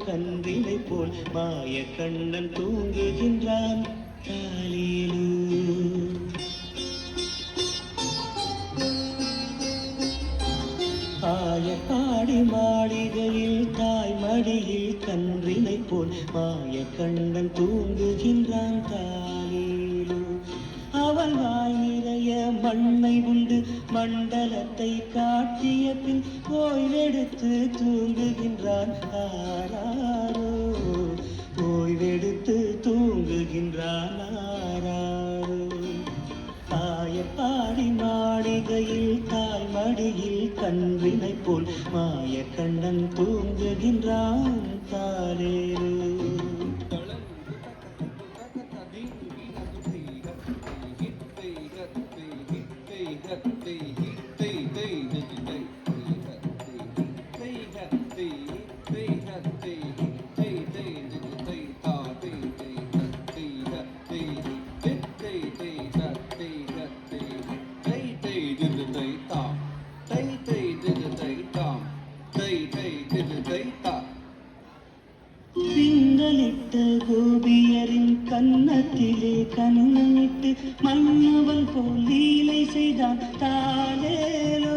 கன்றினை போல் மாய கண்ணன் தூங்குகின்றான் காலையிலு. ஆயப்பாடி மாளிகையில் தாய் மடியில் கன்றினை போல் மாய கண்ணன் தூங்குகின்றான் காலையிலு. அவள் வாய் நிறைய மண்ணை உண்டு மண்டலத்தை காட்டிய பின் ஓய்வெடுத்து தூங்குகின்றான் ஆராரோ. ஓய்வெடுத்து தூங்குகின்றான் ஆராரோ. ஆயப்பாடி மாளிகையில் தாய் மடியில் கன்றினை போல் மாய கண்ணன் தூங்குகின்றான் காலேரு. பின்னலிட்ட கோபியரின் கன்னத்திலே கண்ணமிட்டு மன்னவன் போல் லீலை செய்தான் தாலேலோ.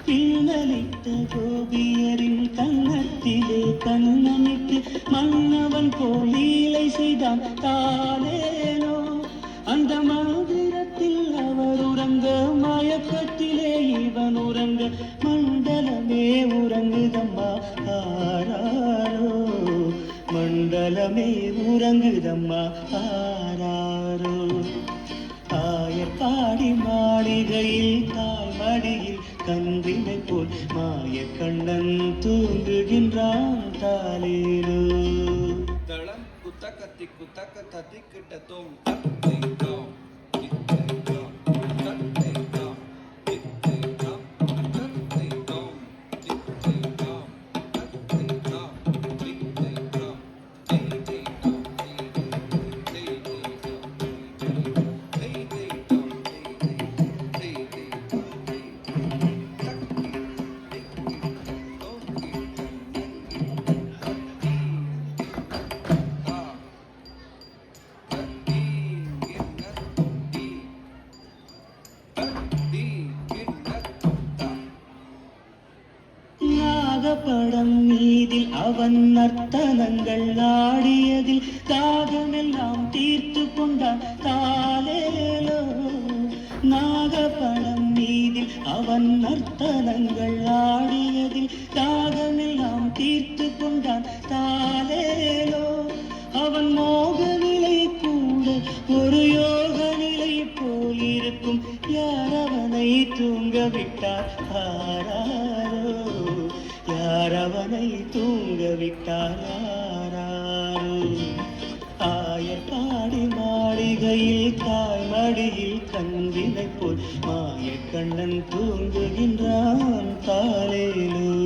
பின்னலிட்ட கோபியரின் கன்னத்திலே கண்ணமிட்டு மன்னவன் போல் லீலை செய்தான் தாலேலோ. அந்த மந்திரத்தில் அவர் உறங்க மயக்கத்திலே இவன் உறங்க மண்டலமே உறங்குதம்மா ஆராரோ. மண்டலமே உறங்குதம்மா ஆராரோ. ஆயப்பாடி மாளிகையில் தாய் மடியில் கன்றினை போல் மாய கண்ணன் தூங்குகின்றான் தாலேலோ. தளம் குத்தக்கத்தி குத்தக்க தத்திக்கிட்ட தோம் படம் மீதில் அவன் நர்த்தனங்கள் ஆடியதில் தாகமெல்லாம் தீர்த்து கொண்டான் தாலேலோ. நாகப்படம் மீதில் அவன் நர்த்தனங்கள் ஆடியதில் தாகமெல்லாம் தீர்த்து கொண்டான் தாலேலோ. அவன் மோக நிலை கூட ஒரு யோக நிலை போல் இருக்கும். யார் அவனை தூங்க விட்டார் ஆராரோ. யார் அவனை தூங்க விட்டார் ஆராரோ. ஆயப்பாடி மாளிகையில் தாய் மடியில் கன்றினை போல் மாய கண்ணன் தூங்குகின்றான் தாலேலோ.